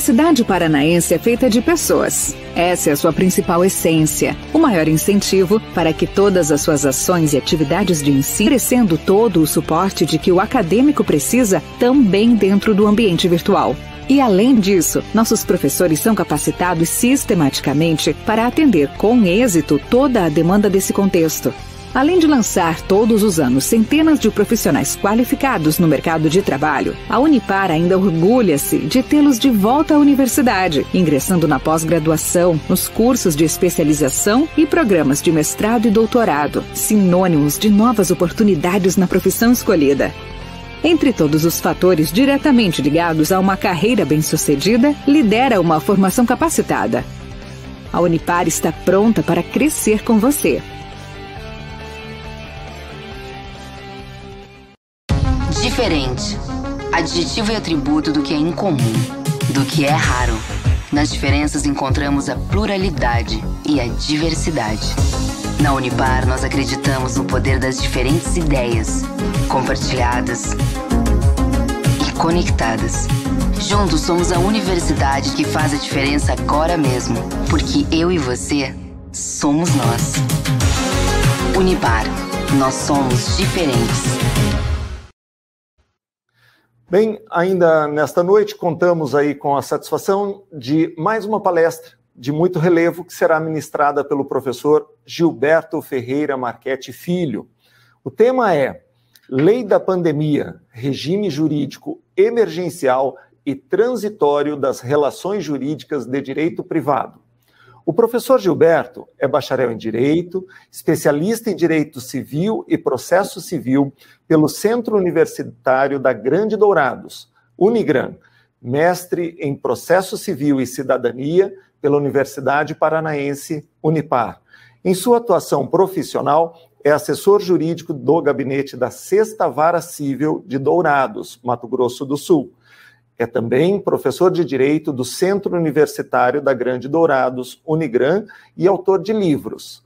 Universidade Paranaense é feita de pessoas. Essa é a sua principal essência, o maior incentivo para que todas as suas ações e atividades de ensino, oferecendo todo o suporte de que o acadêmico precisa, também dentro do ambiente virtual. E além disso, nossos professores são capacitados sistematicamente para atender com êxito toda a demanda desse contexto. Além de lançar todos os anos centenas de profissionais qualificados no mercado de trabalho, a Unipar ainda orgulha-se de tê-los de volta à universidade, ingressando na pós-graduação, nos cursos de especialização e programas de mestrado e doutorado, sinônimos de novas oportunidades na profissão escolhida. Entre todos os fatores diretamente ligados a uma carreira bem-sucedida, lidera uma formação capacitada. A Unipar está pronta para crescer com você. Diferente. Adjetivo e atributo do que é incomum, do que é raro. Nas diferenças encontramos a pluralidade e a diversidade. Na Unipar, nós acreditamos no poder das diferentes ideias, compartilhadas e conectadas. Juntos somos a universidade que faz a diferença agora mesmo, porque eu e você somos nós. Unipar, nós somos diferentes. Bem, ainda nesta noite contamos aí com a satisfação de mais uma palestra de muito relevo que será ministrada pelo professor Gilberto Ferreira Marchetti Filho. O tema é Lei da Pandemia, Regime Jurídico Emergencial e Transitório das Relações Jurídicas de Direito Privado. O professor Gilberto é bacharel em Direito, especialista em Direito Civil e Processo Civil pelo Centro Universitário da Grande Dourados, Unigran, mestre em Processo Civil e Cidadania pela Universidade Paranaense Unipar. Em sua atuação profissional, é assessor jurídico do gabinete da 6ª Vara Civil de Dourados, Mato Grosso do Sul. É também professor de Direito do Centro Universitário da Grande Dourados, Unigran, e autor de livros.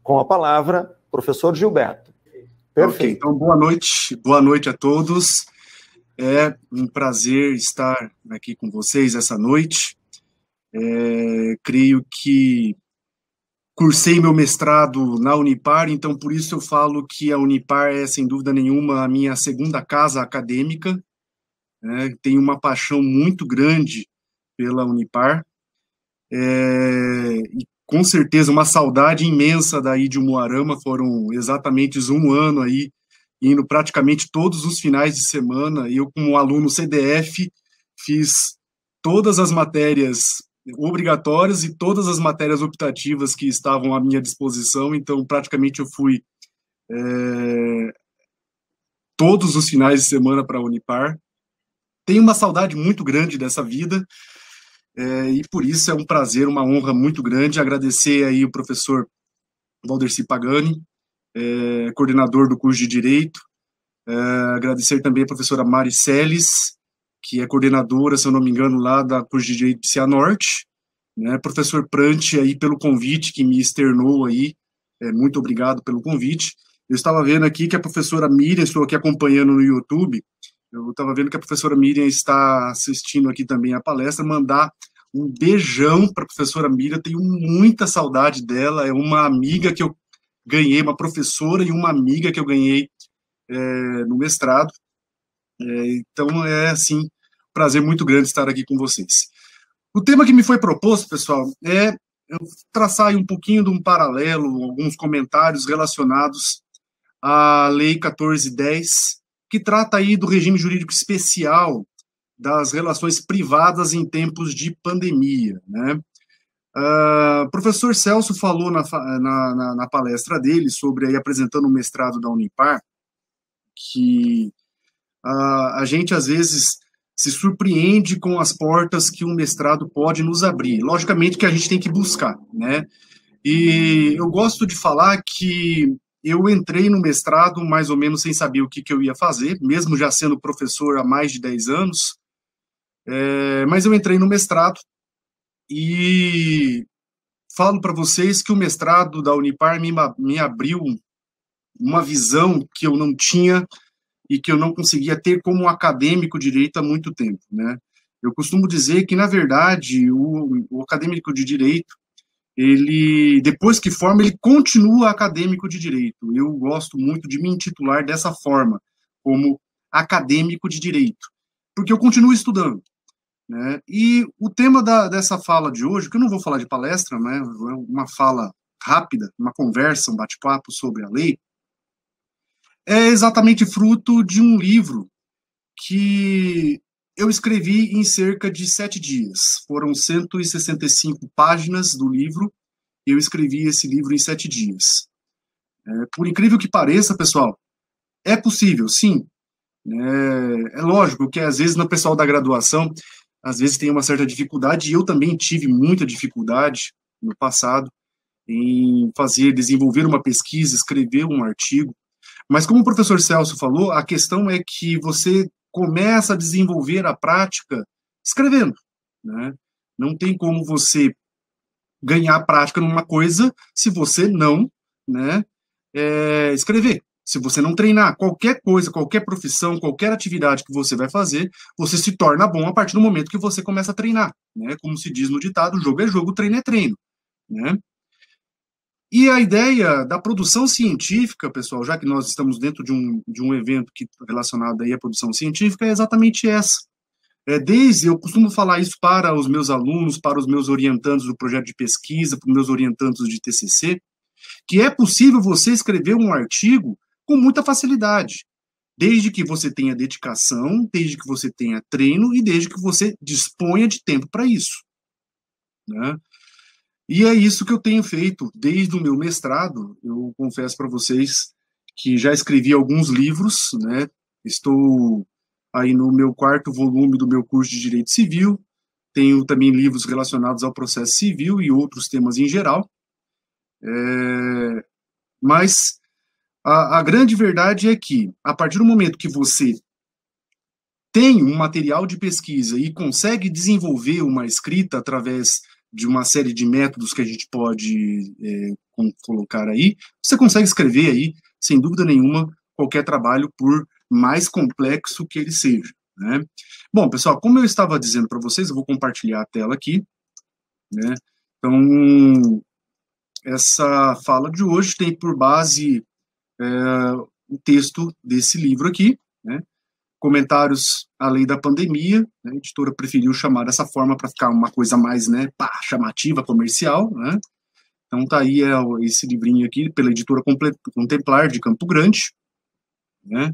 Com a palavra, professor Gilberto. Perfeito. Ok, então boa noite a todos. É um prazer estar aqui com vocês essa noite. Creio que cursei meu mestrado na Unipar, então por isso eu falo que a Unipar é, sem dúvida nenhuma, a minha segunda casa acadêmica. Tenho uma paixão muito grande pela Unipar, e com certeza uma saudade imensa daí de Umuarama. Foram exatamente um ano aí, indo praticamente todos os finais de semana. Eu, como aluno CDF, fiz todas as matérias obrigatórias e todas as matérias optativas que estavam à minha disposição, então praticamente eu fui todos os finais de semana para a Unipar. Tenho uma saudade muito grande dessa vida, e por isso é um prazer, uma honra muito grande agradecer aí o professor Valdercy Pagani, coordenador do curso de Direito, agradecer também a professora Mari Celes, que é coordenadora, se eu não me engano, lá da curso de Direito de Cianorte, né, professor Prante aí pelo convite que me externou aí, muito obrigado pelo convite. Eu estava vendo aqui que a professora Miriam, estou aqui acompanhando no YouTube, eu estava vendo que a professora Miriam está assistindo aqui também a palestra. Mandar um beijão para a professora Miriam, tenho muita saudade dela, é uma amiga que eu ganhei, uma professora e uma amiga que eu ganhei no mestrado. Então é, assim, um prazer muito grande estar aqui com vocês. O tema que me foi proposto, pessoal, é eu traçar aí um pouquinho de um paralelo, alguns comentários relacionados à Lei 1410, que trata aí do regime jurídico especial das relações privadas em tempos de pandemia, né? O professor Celso falou na palestra dele sobre aí apresentando o mestrado da Unipar, que a gente às vezes se surpreende com as portas que um mestrado pode nos abrir. Logicamente que a gente tem que buscar, né? E eu gosto de falar que eu entrei no mestrado mais ou menos sem saber o que eu ia fazer, mesmo já sendo professor há mais de 10 anos, mas eu entrei no mestrado e falo para vocês que o mestrado da Unipar me abriu uma visão que eu não tinha e que eu não conseguia ter como acadêmico de direito há muito tempo, né? Eu costumo dizer que, na verdade, o acadêmico de direito, ele, depois que forma, ele continua acadêmico de direito. Eu gosto muito de me intitular dessa forma, como acadêmico de direito, porque eu continuo estudando, né? E o tema dessa fala de hoje, que eu não vou falar de palestra, né, é uma fala rápida, uma conversa, um bate-papo sobre a lei, é exatamente fruto de um livro que eu escrevi em cerca de 7 dias. Foram 165 páginas do livro, e eu escrevi esse livro em 7 dias. Por incrível que pareça, pessoal, é possível, sim. É lógico que, às vezes, no pessoal da graduação, às vezes tem uma certa dificuldade, e eu também tive muita dificuldade no passado em desenvolver uma pesquisa, escrever um artigo. Mas, como o professor Celso falou, a questão é que você começa a desenvolver a prática escrevendo, né? Não tem como você ganhar prática numa coisa se você não, né, escrever. Se você não treinar qualquer coisa, qualquer profissão, qualquer atividade que você vai fazer, você se torna bom a partir do momento que você começa a treinar, né? Como se diz no ditado, jogo é jogo, treino é treino, né? E a ideia da produção científica, pessoal, já que nós estamos dentro de um evento relacionado aí à produção científica, é exatamente essa. Eu costumo falar isso para os meus alunos, para os meus orientandos do projeto de pesquisa, para os meus orientandos de TCC, que é possível você escrever um artigo com muita facilidade, desde que você tenha dedicação, desde que você tenha treino e desde que você disponha de tempo para isso, né? E é isso que eu tenho feito desde o meu mestrado. Eu confesso para vocês que já escrevi alguns livros, né? Estou aí no meu 4º volume do meu curso de Direito Civil. Tenho também livros relacionados ao processo civil e outros temas em geral. Mas a grande verdade é que, a partir do momento que você tem um material de pesquisa e consegue desenvolver uma escrita através de uma série de métodos que a gente pode colocar aí, você consegue escrever aí, sem dúvida nenhuma, qualquer trabalho, por mais complexo que ele seja, né? Bom, pessoal, como eu estava dizendo para vocês, eu vou compartilhar a tela aqui, né? Então, essa fala de hoje tem por base o texto desse livro aqui, né? Comentários à lei da pandemia, né? A editora preferiu chamar dessa forma para ficar uma coisa mais, né, chamativa, comercial, né? Então tá aí esse livrinho aqui, pela editora Contemplar, de Campo Grande, né?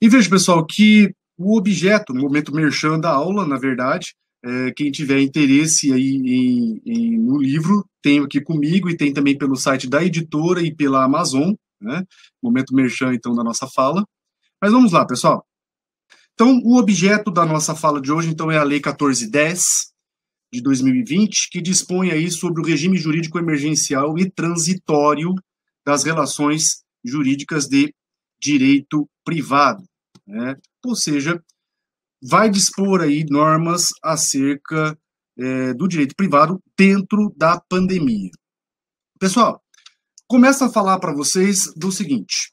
E veja, pessoal, que o objeto, no momento merchan da aula, na verdade, quem tiver interesse aí no livro, tem aqui comigo e tem também pelo site da editora e pela Amazon, né? Momento merchan, então, da nossa fala. Mas vamos lá, pessoal. Então, o objeto da nossa fala de hoje, então, é a Lei 1410, de 2020, que dispõe aí sobre o regime jurídico emergencial e transitório das relações jurídicas de direito privado, né? Ou seja, vai dispor aí normas acerca do direito privado dentro da pandemia. Pessoal, começo a falar para vocês do seguinte,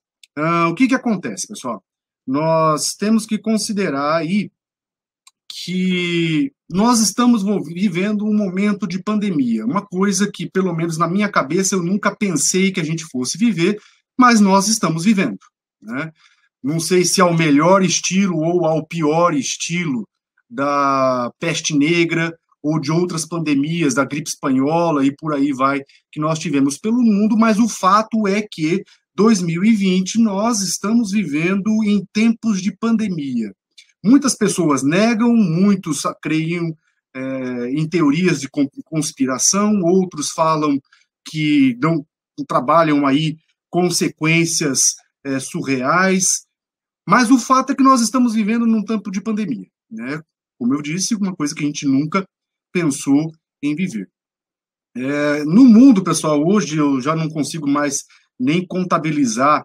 o que acontece, pessoal? Nós temos que considerar aí que nós estamos vivendo um momento de pandemia, uma coisa que, pelo menos na minha cabeça, eu nunca pensei que a gente fosse viver, mas nós estamos vivendo, né? Não sei se ao melhor estilo ou ao pior estilo da peste negra ou de outras pandemias, da gripe espanhola e por aí vai, que nós tivemos pelo mundo, mas o fato é que 2020 nós estamos vivendo em tempos de pandemia. Muitas pessoas negam, muitos creem em teorias de conspiração, outros falam que não trabalham aí consequências surreais, mas o fato é que nós estamos vivendo num tempo de pandemia, né? Como eu disse, uma coisa que a gente nunca pensou em viver. No mundo, pessoal, hoje eu já não consigo mais nem contabilizar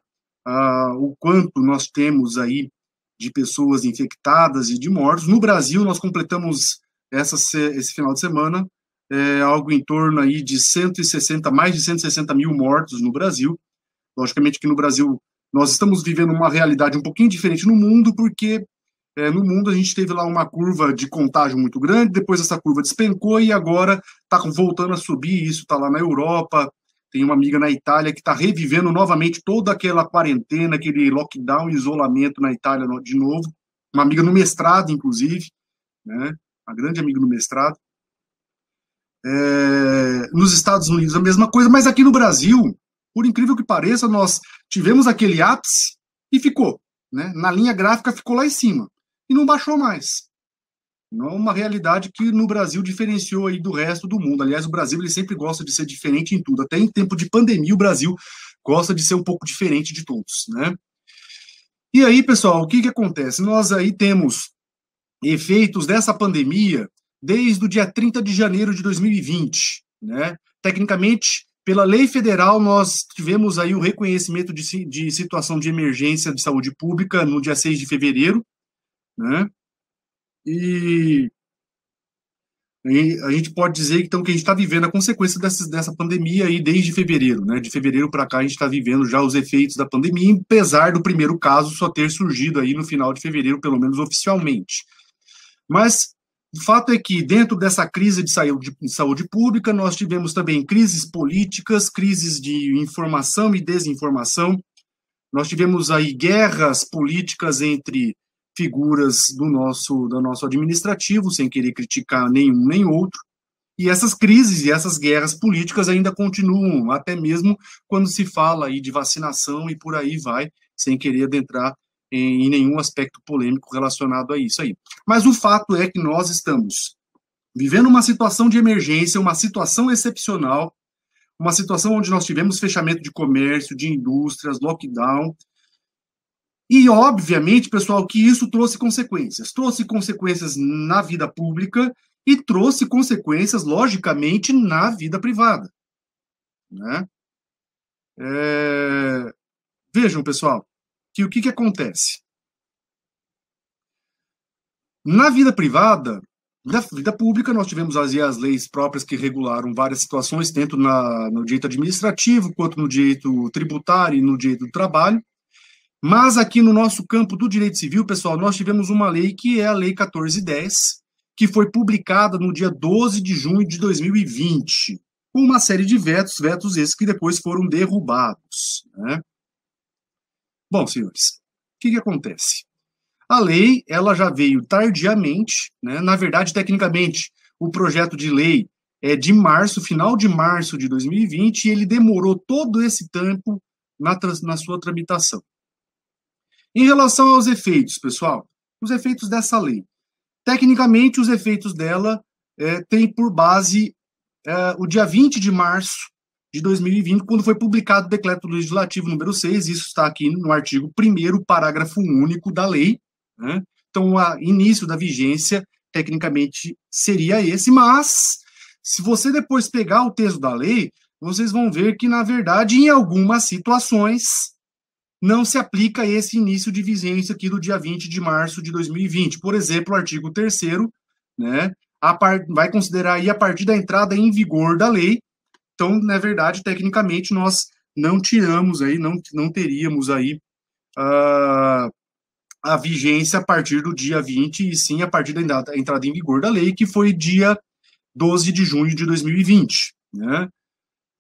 o quanto nós temos aí de pessoas infectadas e de mortos. No Brasil, nós completamos esse final de semana algo em torno aí de mais de 160 mil mortos no Brasil. Logicamente que no Brasil nós estamos vivendo uma realidade um pouquinho diferente no mundo, porque no mundo a gente teve lá uma curva de contágio muito grande, depois essa curva despencou e agora está voltando a subir, isso está lá na Europa, tem uma amiga na Itália que está revivendo novamente toda aquela quarentena, aquele lockdown, isolamento na Itália de novo, uma amiga no mestrado, inclusive, né, uma grande amiga no mestrado. Nos Estados Unidos a mesma coisa, mas aqui no Brasil, por incrível que pareça, nós tivemos aquele ápice e ficou, né? Na linha gráfica ficou lá em cima e não baixou mais. Não é uma realidade que no Brasil diferenciou aí do resto do mundo. Aliás, o Brasil ele sempre gosta de ser diferente em tudo. Até em tempo de pandemia, o Brasil gosta de ser um pouco diferente de todos, né? E aí, pessoal, o que acontece? Nós aí temos efeitos dessa pandemia desde o dia 30 de janeiro de 2020, né? Tecnicamente, pela lei federal, nós tivemos aí o reconhecimento de situação de emergência de saúde pública no dia 6 de fevereiro, né? E a gente pode dizer, então, que a gente está vivendo a consequência dessa pandemia aí desde fevereiro, né? De fevereiro para cá, a gente está vivendo já os efeitos da pandemia, apesar do primeiro caso só ter surgido aí no final de fevereiro, pelo menos oficialmente. Mas o fato é que, dentro dessa crise de saúde pública, nós tivemos também crises políticas, crises de informação e desinformação. Nós tivemos aí guerras políticas entre figuras do nosso administrativo, sem querer criticar nenhum nem outro. E essas crises e essas guerras políticas ainda continuam, até mesmo quando se fala aí de vacinação e por aí vai, sem querer adentrar em nenhum aspecto polêmico relacionado a isso aí. Mas o fato é que nós estamos vivendo uma situação de emergência, uma situação excepcional, uma situação onde nós tivemos fechamento de comércio, de indústrias, lockdown. E, obviamente, pessoal, que isso trouxe consequências. Trouxe consequências na vida pública e trouxe consequências, logicamente, na vida privada, né? Vejam, pessoal, que o que acontece? Na vida privada, na vida pública, nós tivemos as leis próprias que regularam várias situações, tanto no direito administrativo, quanto no direito tributário e no direito do trabalho. Mas aqui no nosso campo do direito civil, pessoal, nós tivemos uma lei que é a Lei 1410, que foi publicada no dia 12 de junho de 2020, com uma série de vetos esses que depois foram derrubados, né? Bom, senhores, o que acontece? A lei, ela já veio tardiamente, né? Na verdade, tecnicamente, o projeto de lei é de março, final de março de 2020, e ele demorou todo esse tempo na sua tramitação. Em relação aos efeitos, pessoal, os efeitos dessa lei. Tecnicamente, os efeitos dela têm por base o dia 20 de março de 2020, quando foi publicado o Decreto Legislativo número 6, isso está aqui no artigo 1º, parágrafo único da lei, né? Então, o início da vigência, tecnicamente, seria esse, mas, se você depois pegar o texto da lei, vocês vão ver que, na verdade, em algumas situações, não se aplica esse início de vigência aqui do dia 20 de março de 2020. Por exemplo, o artigo 3º, né, vai considerar aí a partir da entrada em vigor da lei. Então, na verdade, tecnicamente, nós não tiramos aí, não teríamos aí a vigência a partir do dia 20, e sim a partir da entrada em vigor da lei, que foi dia 12 de junho de 2020, né?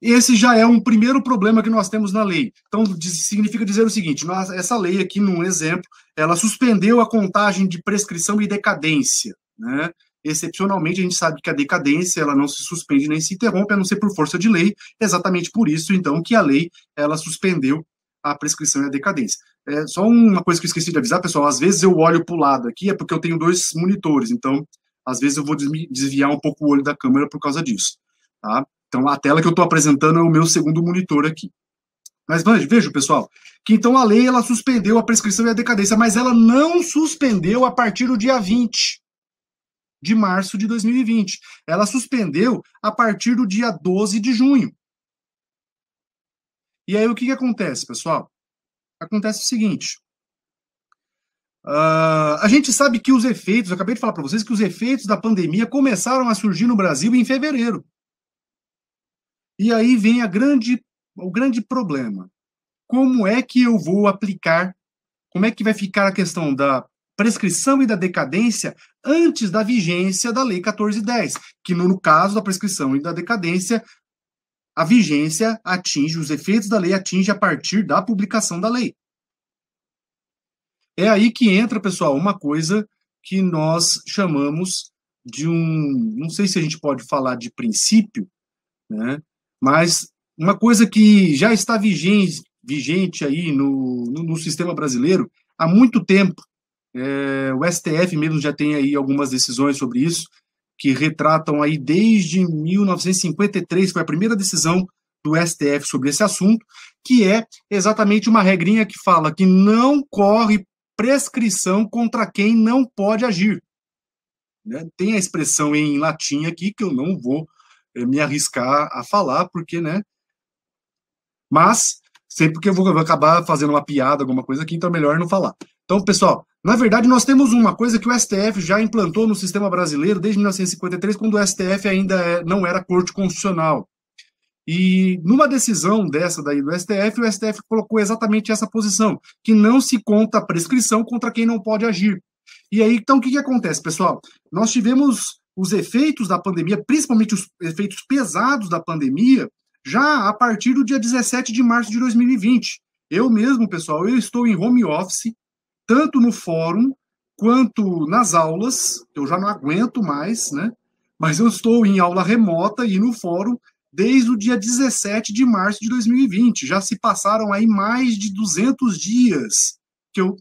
Esse já é um primeiro problema que nós temos na lei. Então, significa dizer o seguinte, essa lei aqui, num exemplo, ela suspendeu a contagem de prescrição e decadência, né? Excepcionalmente, a gente sabe que a decadência, ela não se suspende nem se interrompe, a não ser por força de lei, exatamente por isso, então, que a lei, ela suspendeu a prescrição e a decadência. Só uma coisa que eu esqueci de avisar, pessoal, às vezes eu olho para o lado aqui, é porque eu tenho 2 monitores, então, às vezes eu vou desviar um pouco o olho da câmera por causa disso, tá? Então, a tela que eu estou apresentando é o meu segundo monitor aqui. Mas veja, pessoal, que então a lei, ela suspendeu a prescrição e a decadência, mas ela não suspendeu a partir do dia 20 de março de 2020. Ela suspendeu a partir do dia 12 de junho. E aí, o que acontece, pessoal? Acontece o seguinte. A gente sabe que os efeitos, eu acabei de falar para vocês que os efeitos da pandemia começaram a surgir no Brasil em fevereiro. E aí vem o grande problema. Como é que eu vou aplicar, como é que vai ficar a questão da prescrição e da decadência antes da vigência da Lei 14.10, que no caso da prescrição e da decadência, a vigência atinge, os efeitos da lei atinge a partir da publicação da lei. É aí que entra, pessoal, uma coisa que nós chamamos de não sei se a gente pode falar de princípio, né? Mas uma coisa que já está vigente aí no sistema brasileiro há muito tempo. O STF mesmo já tem aí algumas decisões sobre isso, que retratam aí desde 1953, foi a primeira decisão do STF sobre esse assunto, que é exatamente uma regrinha que fala que não corre prescrição contra quem não pode agir. Né? Tem a expressão em latim aqui, que eu não vou me arriscar a falar, porque, né? Mas, sempre que eu vou acabar fazendo uma piada, alguma coisa aqui, então é melhor não falar. Então, pessoal, na verdade, nós temos uma coisa que o STF já implantou no sistema brasileiro desde 1953, quando o STF ainda não era Corte Constitucional. E numa decisão dessa daí do STF, o STF colocou exatamente essa posição, que não se conta prescrição contra quem não pode agir. E aí, então, o que acontece, pessoal? Nós tivemos os efeitos da pandemia, principalmente os efeitos pesados da pandemia, já a partir do dia 17 de março de 2020. Eu mesmo, pessoal, eu estou em home office, tanto no fórum quanto nas aulas, eu já não aguento mais, né? Mas eu estou em aula remota e no fórum desde o dia 17 de março de 2020. Já se passaram aí mais de 200 dias que eu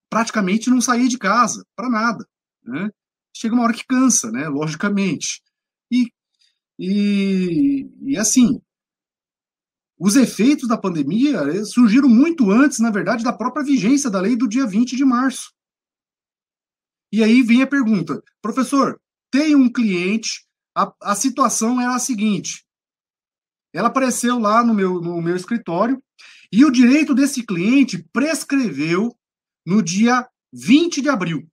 praticamente não saí de casa, para nada, né? Chega uma hora que cansa, né? Logicamente. E assim, os efeitos da pandemia surgiram muito antes, na verdade, da própria vigência da lei do dia 20 de março. E aí vem a pergunta, professor, tem um cliente, a situação era a seguinte, ela apareceu lá no meu escritório, e o direito desse cliente prescreveu no dia 20 de abril.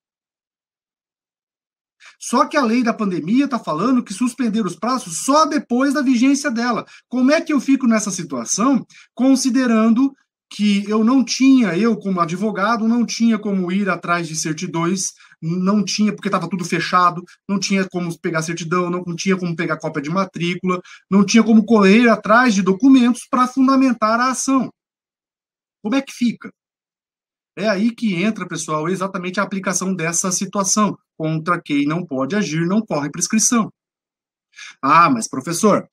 Só que a lei da pandemia está falando que suspender os prazos só depois da vigência dela. Como é que eu fico nessa situação, considerando que eu como advogado, não tinha como ir atrás de certidões, não tinha, porque estava tudo fechado, não tinha como pegar certidão, não tinha como pegar cópia de matrícula, não tinha como correr atrás de documentos para fundamentar a ação. Como é que fica? É aí que entra, pessoal, exatamente a aplicação dessa situação. Contra quem não pode agir, não corre prescrição. Ah, mas professor,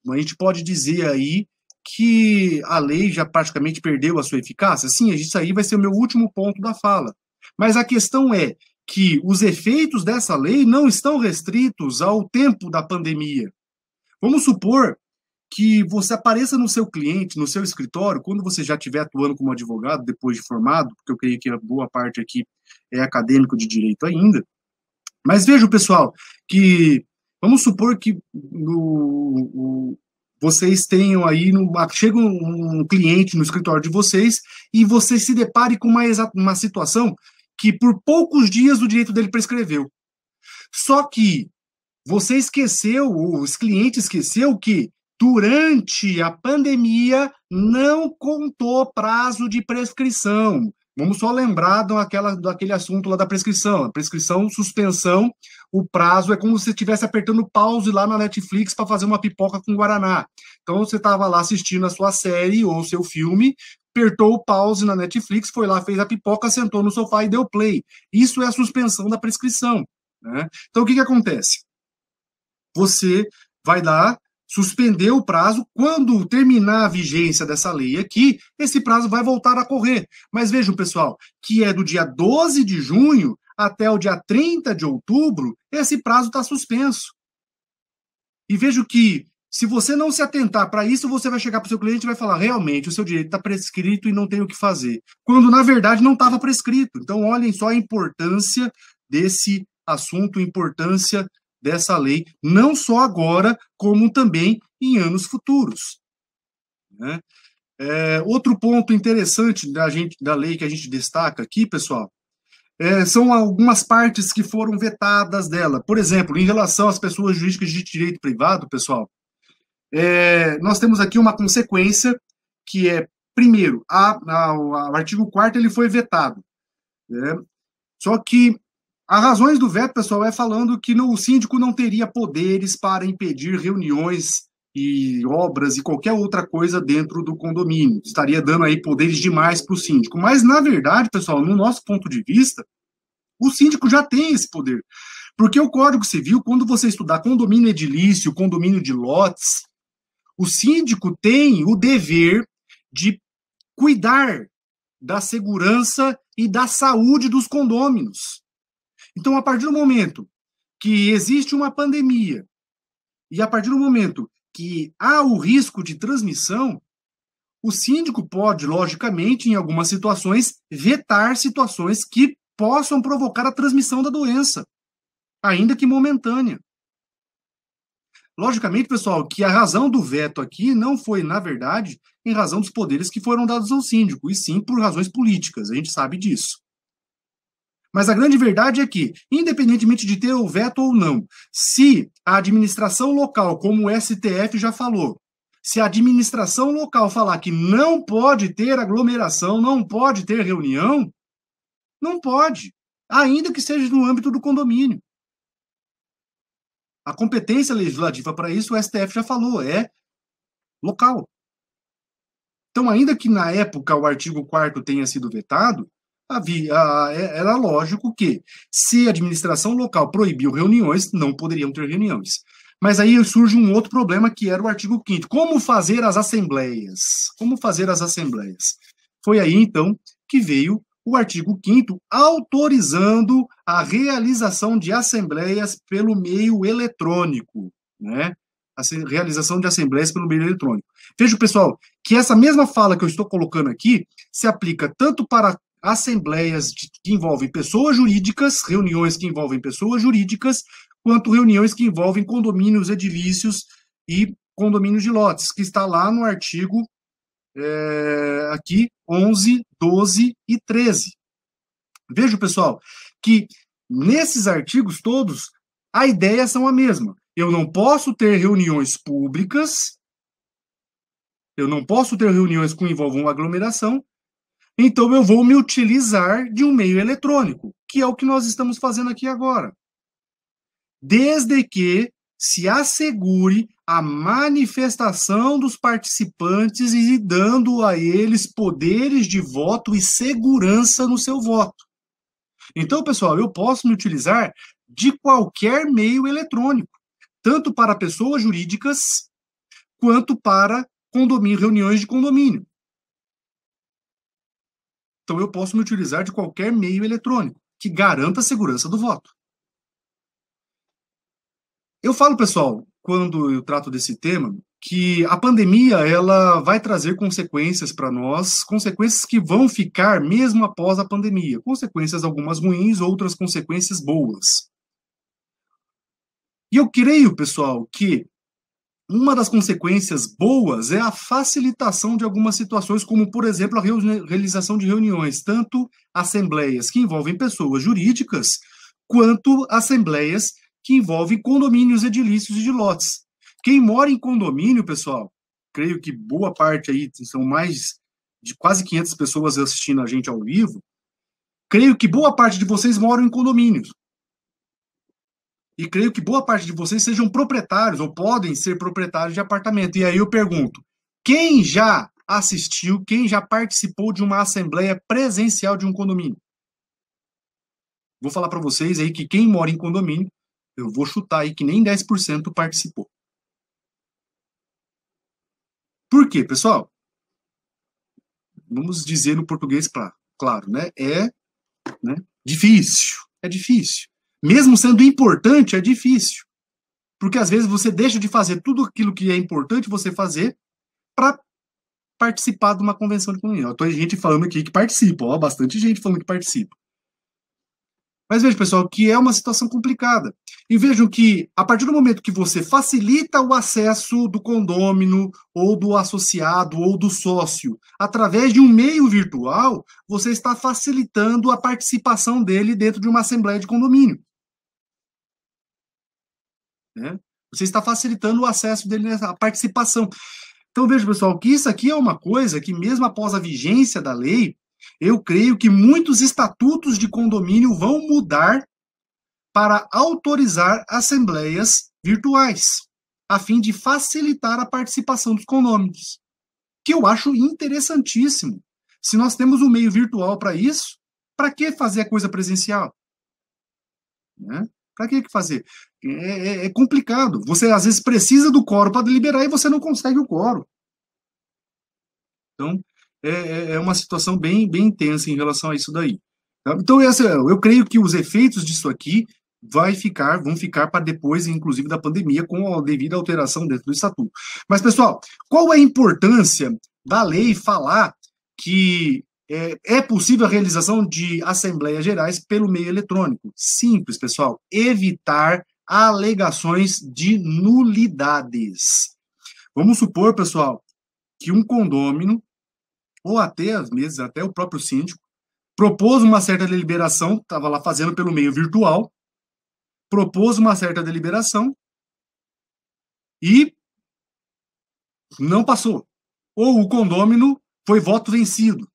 a gente pode dizer aí que a lei já praticamente perdeu a sua eficácia? Sim, isso aí vai ser o meu último ponto da fala. Mas a questão é que os efeitos dessa lei não estão restritos ao tempo da pandemia. Vamos supor que você apareça no seu cliente, no seu escritório, quando você já estiver atuando como advogado, depois de formado, porque eu creio que a boa parte aqui é acadêmico de direito ainda. Mas vejam, pessoal, que vamos supor que vocês tenham aí, chega um cliente no escritório de vocês e você se depare com uma situação que por poucos dias o direito dele prescreveu. Só que você esqueceu, os clientes esqueceu que durante a pandemia não contou prazo de prescrição. Vamos só lembrar daquele assunto lá da prescrição. A prescrição, suspensão, o prazo é como se você estivesse apertando pause lá na Netflix para fazer uma pipoca com guaraná. Então você estava lá assistindo a sua série ou o seu filme, apertou o pause na Netflix, foi lá, fez a pipoca, sentou no sofá e deu play. Isso é a suspensão da prescrição, né? Então o que acontece? Você vai lá, suspender o prazo, quando terminar a vigência dessa lei aqui, esse prazo vai voltar a correr. Mas vejam, pessoal, que é do dia 12 de junho até o dia 30 de outubro, esse prazo está suspenso. E vejo que, se você não se atentar para isso, você vai chegar para o seu cliente e vai falar, realmente, o seu direito está prescrito e não tem o que fazer. Quando, na verdade, não estava prescrito. Então, olhem só a importância desse assunto, a importância dessa lei, não só agora, como também em anos futuros, né? Outro ponto interessante da lei que a gente destaca aqui, pessoal, são algumas partes que foram vetadas dela. Por exemplo, em relação às pessoas jurídicas de direito privado, pessoal, nós temos aqui uma consequência que é, primeiro, o artigo 4º ele foi vetado. né? Só que as razões do veto, pessoal, é falando que o síndico não teria poderes para impedir reuniões e obras e qualquer outra coisa dentro do condomínio. Estaria dando aí poderes demais para o síndico. Mas, na verdade, pessoal, no nosso ponto de vista, o síndico já tem esse poder. Porque o Código Civil, quando você estudar condomínio edilício, condomínio de lotes, o síndico tem o dever de cuidar da segurança e da saúde dos condôminos. Então, a partir do momento que existe uma pandemia e a partir do momento que há o risco de transmissão, o síndico pode, logicamente, em algumas situações, vetar situações que possam provocar a transmissão da doença, ainda que momentânea. Logicamente, pessoal, que a razão do veto aqui não foi, na verdade, em razão dos poderes que foram dados ao síndico, e sim por razões políticas, a gente sabe disso. Mas a grande verdade é que, independentemente de ter o veto ou não, se a administração local, como o STF já falou, se a administração local falar que não pode ter aglomeração, não pode ter reunião, não pode, ainda que seja no âmbito do condomínio. A competência legislativa para isso, o STF já falou, é local. Então, ainda que na época o artigo 4º tenha sido vetado, era lógico que, se a administração local proibiu reuniões, não poderiam ter reuniões. Mas aí surge um outro problema, que era o artigo 5º. Como fazer as assembleias? Como fazer as assembleias? Foi aí, então, que veio o artigo 5º autorizando a realização de assembleias pelo meio eletrônico, né? A realização de assembleias pelo meio eletrônico. Veja, pessoal, que essa mesma fala que eu estou colocando aqui se aplica tanto para assembleias que envolvem pessoas jurídicas, reuniões que envolvem pessoas jurídicas, quanto reuniões que envolvem condomínios edilícios e condomínios de lotes, que está lá no artigo aqui 11, 12 e 13. Veja, pessoal, que nesses artigos todos, a ideia são a mesma. Eu não posso ter reuniões públicas, eu não posso ter reuniões que envolvam aglomeração, então eu vou me utilizar de um meio eletrônico, que é o que nós estamos fazendo aqui agora. Desde que se assegure a manifestação dos participantes e dando a eles poderes de voto e segurança no seu voto. Então, pessoal, eu posso me utilizar de qualquer meio eletrônico, tanto para pessoas jurídicas, quanto para reuniões de condomínio. Então, eu posso me utilizar de qualquer meio eletrônico que garanta a segurança do voto. Eu falo, pessoal, quando eu trato desse tema, que a pandemia ela vai trazer consequências para nós, consequências que vão ficar mesmo após a pandemia. Consequências algumas ruins, outras consequências boas. E eu creio, pessoal, que uma das consequências boas é a facilitação de algumas situações, como, por exemplo, a realização de reuniões, tanto assembleias que envolvem pessoas jurídicas, quanto assembleias que envolvem condomínios edilícios e de lotes. Quem mora em condomínio, pessoal, creio que boa parte aí, são mais de quase 500 pessoas assistindo a gente ao vivo, creio que boa parte de vocês moram em condomínios. E creio que boa parte de vocês sejam proprietários ou podem ser proprietários de apartamento. E aí eu pergunto, quem já assistiu, quem já participou de uma assembleia presencial de um condomínio? Vou falar para vocês aí que quem mora em condomínio, eu vou chutar aí que nem 10% participou. Por quê, pessoal? Vamos dizer no português claro, né? Difícil. É difícil. Mesmo sendo importante, é difícil. Porque às vezes você deixa de fazer tudo aquilo que é importante você fazer para participar de uma convenção de condomínio. Tem gente falando aqui que participa, ó, bastante gente falando que participa. Mas veja, pessoal, que é uma situação complicada. E vejam que, a partir do momento que você facilita o acesso do condômino, ou do associado, ou do sócio, através de um meio virtual, você está facilitando a participação dele dentro de uma assembleia de condomínio. Né? Você está facilitando o acesso dele nessa participação. Então, veja, pessoal, que isso aqui é uma coisa que, mesmo após a vigência da lei, Eu creio que muitos estatutos de condomínio vão mudar para autorizar assembleias virtuais, a fim de facilitar a participação dos condôminos, que eu acho interessantíssimo. Se nós temos um meio virtual para isso, para que fazer a coisa presencial? Né? Para que fazer? É complicado. Você, às vezes, precisa do quórum para deliberar e você não consegue o quórum. Então, é uma situação bem intensa em relação a isso daí. Então, eu creio que os efeitos disso aqui vão ficar para depois, inclusive, da pandemia, com a devida alteração dentro do estatuto. Mas, pessoal, qual é a importância da lei falar que é possível a realização de assembleias gerais pelo meio eletrônico? Simples, pessoal. Evitar alegações de nulidades. Vamos supor, pessoal, que um condômino, ou até, às vezes, até o próprio síndico, propôs uma certa deliberação, estava lá fazendo pelo meio virtual, propôs uma certa deliberação e não passou. Ou o condômino foi voto vencido.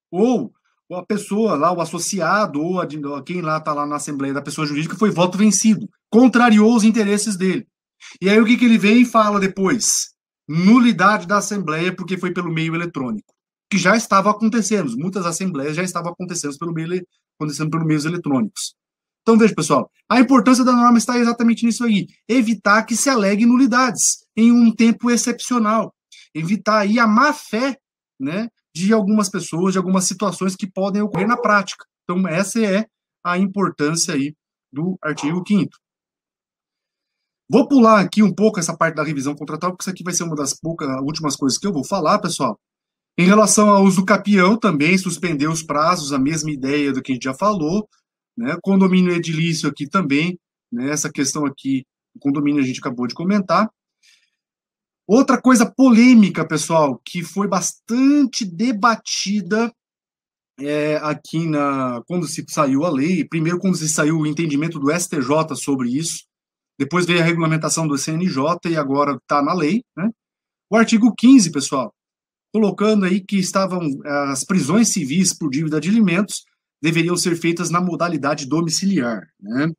Ou a pessoa lá, o associado, ou quem lá está lá na Assembleia da pessoa jurídica foi voto vencido. Contrariou os interesses dele. E aí o que ele vem e fala depois? Nulidade da Assembleia porque foi pelo meio eletrônico. Que já estava acontecendo. Muitas assembleias já estavam acontecendo por meios eletrônicos. Então, veja, pessoal, a importância da norma está exatamente nisso aí. Evitar que se alegue nulidades em um tempo excepcional. Evitar aí a má-fé, né, de algumas pessoas, de algumas situações que podem ocorrer na prática. Então, essa é a importância aí do artigo 5º. Vou pular aqui um pouco essa parte da revisão contratual, porque isso aqui vai ser uma das últimas coisas que eu vou falar, pessoal. Em relação ao uso do capião, também suspendeu os prazos, a mesma ideia do que a gente já falou, né? Condomínio edilício aqui também, né? Essa questão aqui, o condomínio a gente acabou de comentar. Outra coisa polêmica, pessoal, que foi bastante debatida aqui quando se saiu a lei, primeiro quando se saiu o entendimento do STJ sobre isso, depois veio a regulamentação do CNJ e agora está na lei, né? O artigo 15, pessoal, colocando aí que as prisões civis por dívida de alimentos deveriam ser feitas na modalidade domiciliar, né?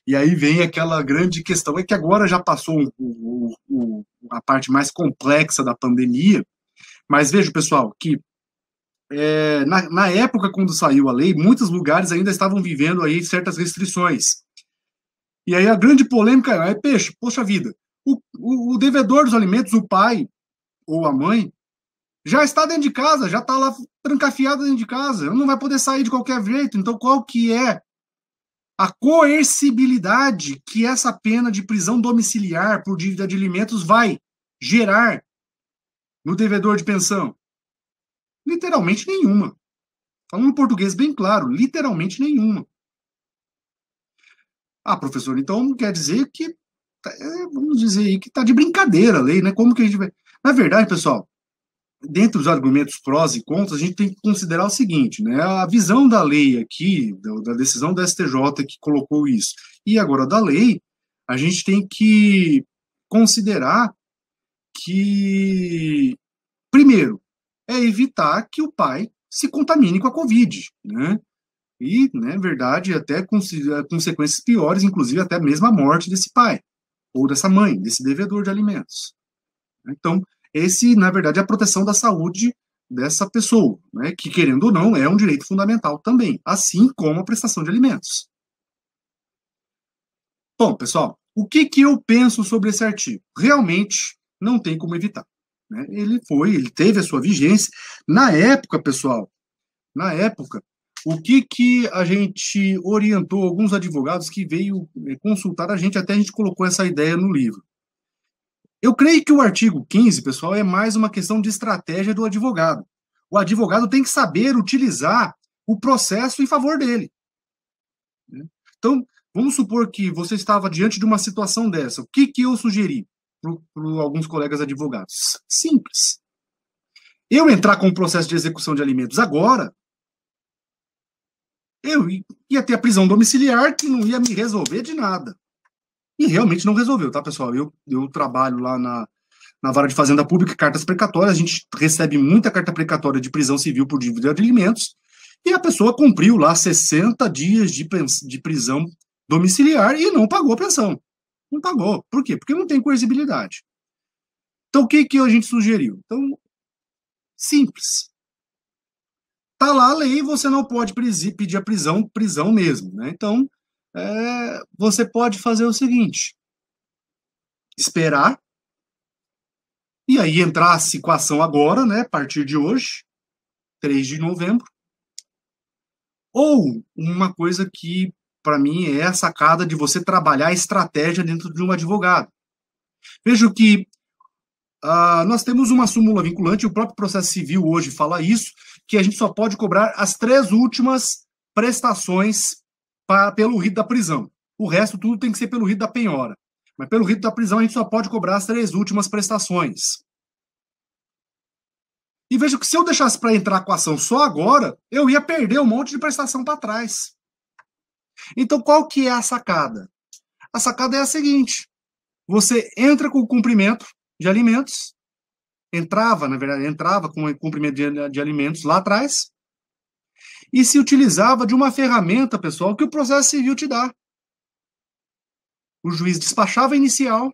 E aí vem aquela grande questão, é que agora já passou a parte mais complexa da pandemia, mas veja, pessoal, que na época quando saiu a lei, muitos lugares ainda estavam vivendo aí certas restrições. E aí a grande polêmica poxa vida, o devedor dos alimentos, o pai ou a mãe, já está dentro de casa, já está lá trancafiado dentro de casa, não vai poder sair de qualquer jeito. Então, qual que é a coercibilidade que essa pena de prisão domiciliar por dívida de alimentos vai gerar no devedor de pensão? Literalmente nenhuma. Falando em português bem claro, literalmente nenhuma. Ah, professor, então quer dizer que, vamos dizer aí, que está de brincadeira a lei, né? Como que a gente vai... Na verdade, pessoal, dentro dos argumentos prós e contras, a gente tem que considerar o seguinte, né? A visão da lei aqui, da decisão da STJ que colocou isso, e agora da lei, a gente tem que considerar que, primeiro, é evitar que o pai se contamine com a Covid, né? E, na verdade, até consequências piores, inclusive até mesmo a morte desse pai, ou dessa mãe, desse devedor de alimentos. Então, na verdade, é a proteção da saúde dessa pessoa, né, que, querendo ou não, é um direito fundamental também, assim como a prestação de alimentos. Bom, pessoal, o que eu penso sobre esse artigo? Realmente não tem como evitar, né? Ele teve a sua vigência. Na época, pessoal, o que a gente orientou alguns advogados que veio consultar a gente, até a gente colocou essa ideia no livro. Eu creio que o artigo 15, pessoal, é mais uma questão de estratégia do advogado. O advogado tem que saber utilizar o processo em favor dele. Então, vamos supor que você estava diante de uma situação dessa. O que eu sugeri para alguns colegas advogados? Simples. Eu entrar com o processo de execução de alimentos agora, eu ia ter a prisão domiciliar que não ia me resolver de nada. E realmente não resolveu, tá, pessoal? Eu trabalho lá na na vara de fazenda pública, cartas precatórias, a gente recebe muita carta precatória de prisão civil por dívida de alimentos, e a pessoa cumpriu lá 60 dias de prisão domiciliar e não pagou a pensão. Não pagou. Por quê? Porque não tem coercibilidade. Então, o que a gente sugeriu? Então, simples. Tá lá a lei, você não pode pedir a prisão mesmo, né? Então, você pode fazer o seguinte, esperar, e aí entrar-se com a ação agora, né, a partir de hoje, 3 de novembro, ou uma coisa que, para mim, é a sacada de você trabalhar a estratégia dentro de um advogado. Vejo que nós temos uma súmula vinculante, o próprio processo civil hoje fala isso, que a gente só pode cobrar as 3 últimas prestações pelo rito da prisão. O resto tudo tem que ser pelo rito da penhora. Mas pelo rito da prisão a gente só pode cobrar as 3 últimas prestações. E vejo que se eu deixasse para entrar com a ação só agora, eu ia perder um monte de prestação para trás. Então qual que é a sacada? A sacada é a seguinte, você entra com o cumprimento de alimentos, entrava com o cumprimento de alimentos lá atrás, e se utilizava de uma ferramenta, pessoal, que o processo civil te dá. O juiz despachava a inicial,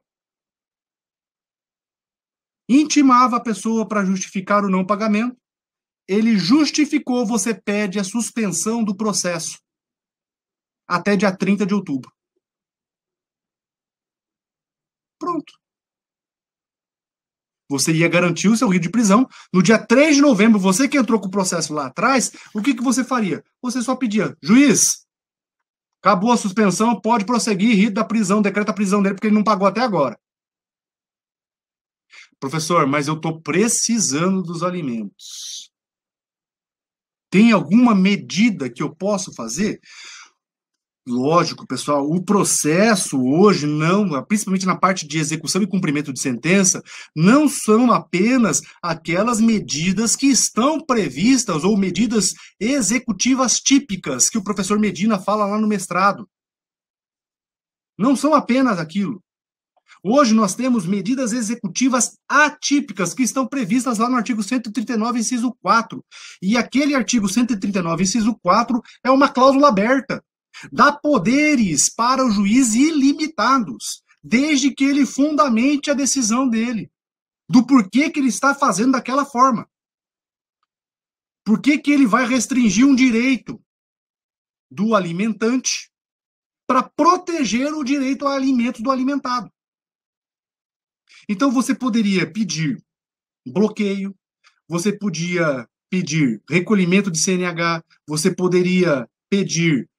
intimava a pessoa para justificar o não pagamento, ele justificou, você pede a suspensão do processo até dia 30 de outubro. Pronto. Você ia garantir o seu rito de prisão. No dia 3 de novembro, você que entrou com o processo lá atrás, o que você faria? Você só pedia, juiz, acabou a suspensão, pode prosseguir, rito da prisão, decreta a prisão dele, porque ele não pagou até agora. Professor, mas eu estou precisando dos alimentos. Tem alguma medida que eu posso fazer? Lógico, pessoal, o processo hoje não, principalmente na parte de execução e cumprimento de sentença, não são apenas aquelas medidas que estão previstas ou medidas executivas típicas que o professor Medina fala lá no mestrado. Não são apenas aquilo. Hoje nós temos medidas executivas atípicas que estão previstas lá no artigo 139, inciso 4. E aquele artigo 139, inciso 4 é uma cláusula aberta. Dá poderes para o juiz ilimitados, desde que ele fundamente a decisão dele, do porquê que ele está fazendo daquela forma. Por que ele vai restringir um direito do alimentante para proteger o direito a alimentos do alimentado? Então você poderia pedir bloqueio, você podia pedir recolhimento de CNH, você poderia pedir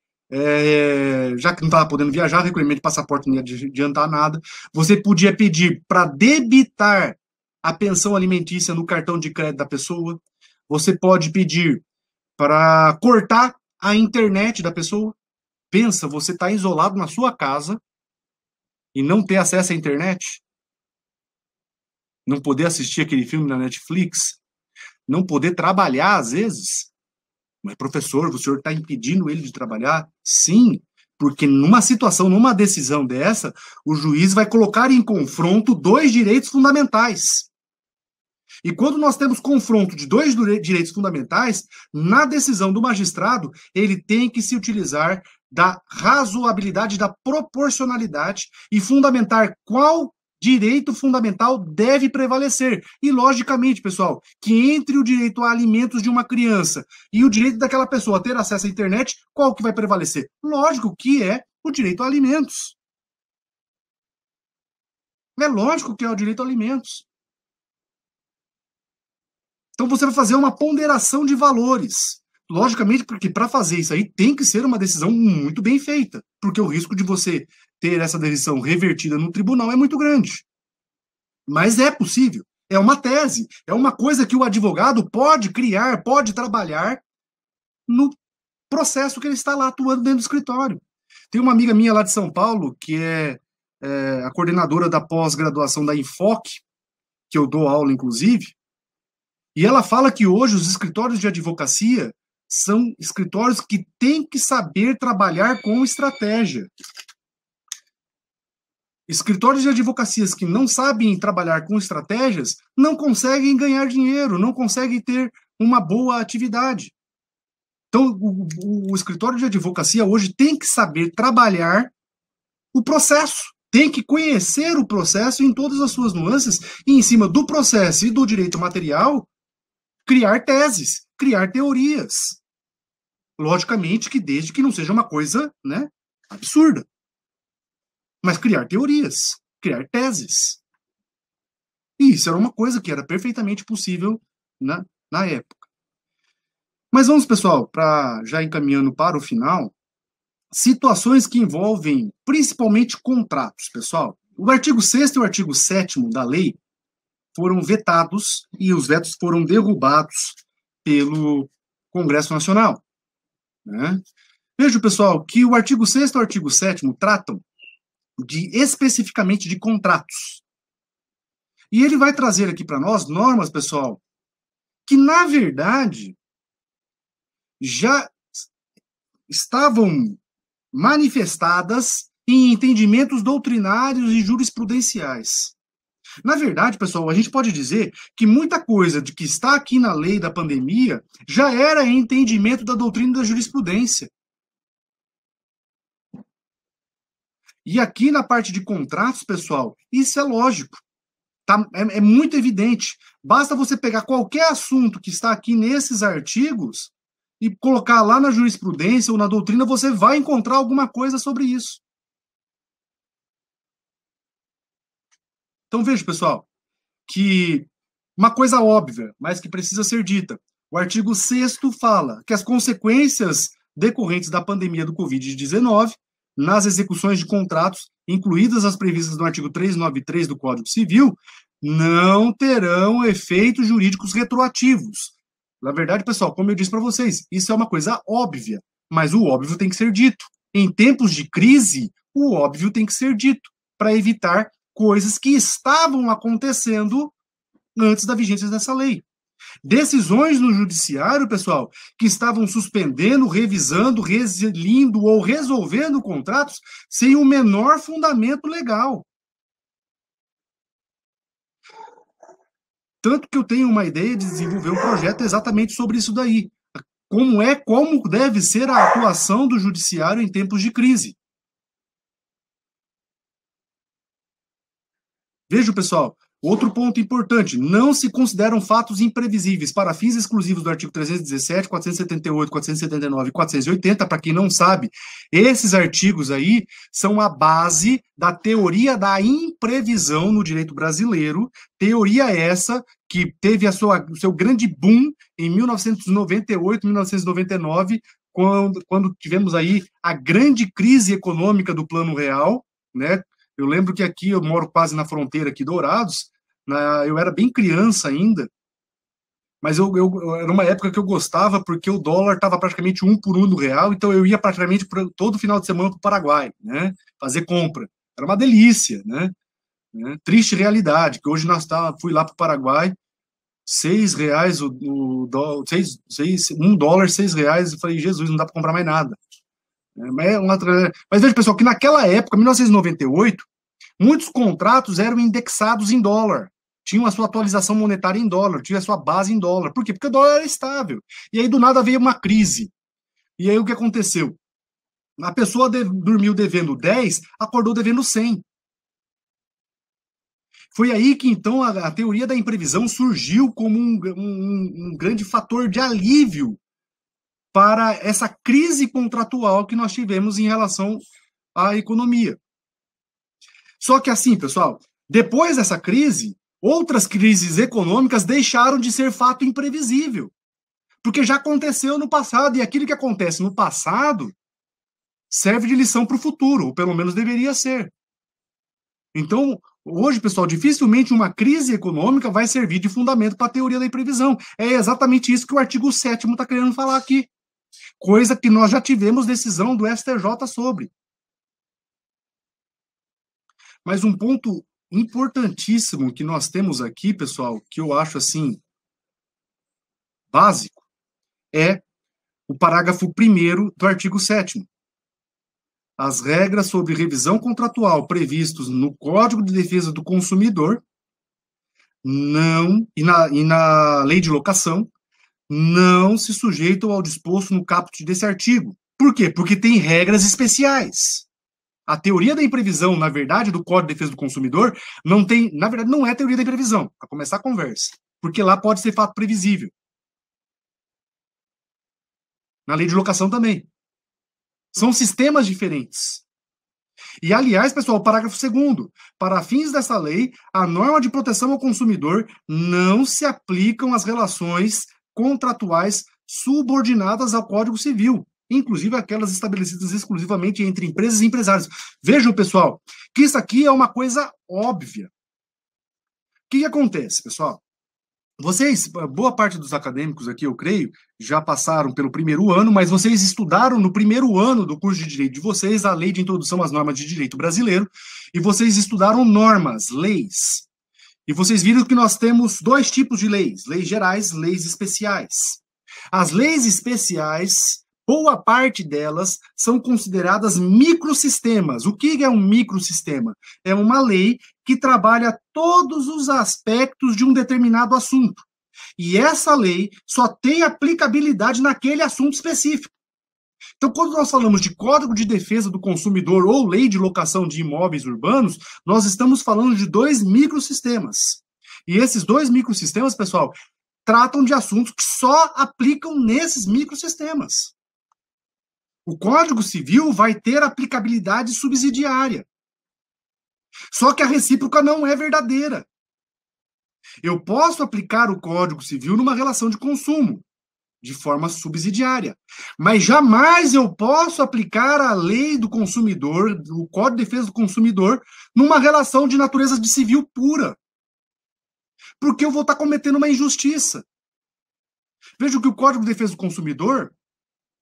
já que não estava podendo viajar, recolhimento de passaporte não ia adiantar nada. Você podia pedir para debitar a pensão alimentícia no cartão de crédito da pessoa. Você pode pedir para cortar a internet da pessoa. Pensa, você está isolado na sua casa e não ter acesso à internet? Não poder assistir aquele filme na Netflix? Não poder trabalhar, às vezes? Mas, professor, o senhor está impedindo ele de trabalhar? Sim, porque numa situação, numa decisão dessa, o juiz vai colocar em confronto 2 direitos fundamentais. E quando nós temos confronto de 2 direitos fundamentais, na decisão do magistrado, ele tem que se utilizar da razoabilidade, da proporcionalidade e fundamentar qual direito fundamental deve prevalecer. E, logicamente, pessoal, que entre o direito a alimentos de uma criança e o direito daquela pessoa ter acesso à internet, qual que vai prevalecer? Lógico que é o direito a alimentos. É lógico que é o direito a alimentos. Então você vai fazer uma ponderação de valores. Logicamente, porque para fazer isso aí tem que ser uma decisão muito bem feita, porque o risco de você ter essa decisão revertida no tribunal é muito grande. Mas é possível, é uma tese, é uma coisa que o advogado pode criar, pode trabalhar no processo que ele está lá atuando dentro do escritório. Tem uma amiga minha lá de São Paulo, que é a coordenadora da pós-graduação da Enfoque, que eu dou aula, inclusive, e ela fala que hoje os escritórios de advocacia são escritórios que têm que saber trabalhar com estratégia. Escritórios de advocacias que não sabem trabalhar com estratégias não conseguem ganhar dinheiro, não conseguem ter uma boa atividade. Então, o escritório de advocacia hoje tem que saber trabalhar o processo, tem que conhecer o processo em todas as suas nuances e, em cima do processo e do direito material, criar teses, criar teorias. Logicamente que desde que não seja uma coisa, né, absurda. Mas criar teorias, criar teses. E isso era uma coisa que era perfeitamente possível na época. Mas vamos, pessoal, já encaminhando para o final, situações que envolvem principalmente contratos, pessoal. O artigo 6º e o artigo 7º da lei foram vetados e os vetos foram derrubados pelo Congresso Nacional. Né? Veja, pessoal, que o artigo 6º e o artigo 7º tratam especificamente de contratos. E ele vai trazer aqui para nós normas, pessoal, que, na verdade, já estavam manifestadas em entendimentos doutrinários e jurisprudenciais. Na verdade, pessoal, a gente pode dizer que muita coisa de que está aqui na lei da pandemia já era entendimento da doutrina e da jurisprudência. E aqui na parte de contratos, pessoal, isso é lógico. Tá? É muito evidente. Basta você pegar qualquer assunto que está aqui nesses artigos e colocar lá na jurisprudência ou na doutrina, você vai encontrar alguma coisa sobre isso. Então veja, pessoal, que uma coisa óbvia, mas que precisa ser dita. O artigo 6º fala que as consequências decorrentes da pandemia do Covid-19 nas execuções de contratos, incluídas as previstas no artigo 393 do Código Civil, não terão efeitos jurídicos retroativos. Na verdade, pessoal, como eu disse para vocês, isso é uma coisa óbvia, mas o óbvio tem que ser dito. Em tempos de crise, o óbvio tem que ser dito, para evitar coisas que estavam acontecendo antes da vigência dessa lei. Decisões no judiciário, pessoal, que estavam suspendendo, revisando, resilindo ou resolvendo contratos sem o menor fundamento legal. Tanto que eu tenho uma ideia de desenvolver um projeto exatamente sobre isso daí. Como deve ser a atuação do judiciário em tempos de crise. Veja, pessoal, outro ponto importante, não se consideram fatos imprevisíveis para fins exclusivos do artigo 317, 478, 479 e 480, para quem não sabe, esses artigos aí são a base da teoria da imprevisão no direito brasileiro, teoria essa que teve o seu grande boom em 1998, 1999, quando tivemos aí a grande crise econômica do Plano Real, né? Eu lembro que aqui, eu moro quase na fronteira aqui, Dourados, eu era bem criança ainda, mas era uma época que eu gostava porque o dólar estava praticamente 1 por 1 do real, então eu ia praticamente todo final de semana para o Paraguai, né, fazer compra. Era uma delícia, né? Triste realidade, que hoje fui lá para o Paraguai, R$6, $1, R$6, eu falei, Jesus, não dá para comprar mais nada. Mas veja, pessoal, que naquela época, 1998, muitos contratos eram indexados em dólar, tinham a sua atualização monetária em dólar, tinha a sua base em dólar. Por quê? Porque o dólar era estável. E aí, do nada, veio uma crise. E aí, o que aconteceu? A pessoa dormiu devendo 10, acordou devendo 100. Foi aí que, então, a teoria da imprevisão surgiu como um grande fator de alívio para essa crise contratual que nós tivemos em relação à economia. Só que assim, pessoal, depois dessa crise, outras crises econômicas deixaram de ser fato imprevisível, porque já aconteceu no passado, e aquilo que acontece no passado serve de lição para o futuro, ou pelo menos deveria ser. Então, hoje, pessoal, dificilmente uma crise econômica vai servir de fundamento para a teoria da imprevisão. É exatamente isso que o artigo 7º está querendo falar aqui. Coisa que nós já tivemos decisão do STJ sobre. Mas um ponto importantíssimo que nós temos aqui, pessoal, que eu acho assim básico, é o parágrafo 1º do artigo 7º. as regras sobre revisão contratual previstos no Código de Defesa do Consumidor e na Lei de Locação não se sujeitam ao disposto no caput desse artigo. Por quê? Porque tem regras especiais. A teoria da imprevisão, na verdade, do Código de Defesa do Consumidor, não é teoria da imprevisão, para começar a conversa. Porque lá pode ser fato previsível. Na Lei de Locação também. São sistemas diferentes. E, aliás, pessoal, o parágrafo 2º. Para fins dessa lei, a norma de proteção ao consumidor não se aplicam às relações contratuais subordinadas ao Código Civil, inclusive aquelas estabelecidas exclusivamente entre empresas e empresários. Vejam, pessoal, que isso aqui é uma coisa óbvia. O que acontece, pessoal? Vocês, boa parte dos acadêmicos aqui, eu creio, já passaram pelo primeiro ano, mas vocês estudaram no primeiro ano do curso de Direito de vocês a Lei de Introdução às Normas de Direito Brasileiro, e vocês estudaram normas, leis. E vocês viram que nós temos 2 tipos de leis: leis gerais, leis especiais. As leis especiais, boa parte delas são consideradas microsistemas. O que é um microsistema? É uma lei que trabalha todos os aspectos de um determinado assunto. E essa lei só tem aplicabilidade naquele assunto específico. Então, quando nós falamos de Código de Defesa do Consumidor ou Lei de Locação de Imóveis Urbanos, nós estamos falando de 2 microsistemas. E esses 2 microsistemas, pessoal, tratam de assuntos que só aplicam nesses microsistemas. O Código Civil vai ter aplicabilidade subsidiária. Só que a recíproca não é verdadeira. Eu posso aplicar o Código Civil numa relação de consumo, de forma subsidiária. Mas jamais eu posso aplicar a lei do consumidor, o Código de Defesa do Consumidor, numa relação de natureza de civil pura. Porque eu vou estar cometendo uma injustiça. Veja que o Código de Defesa do Consumidor,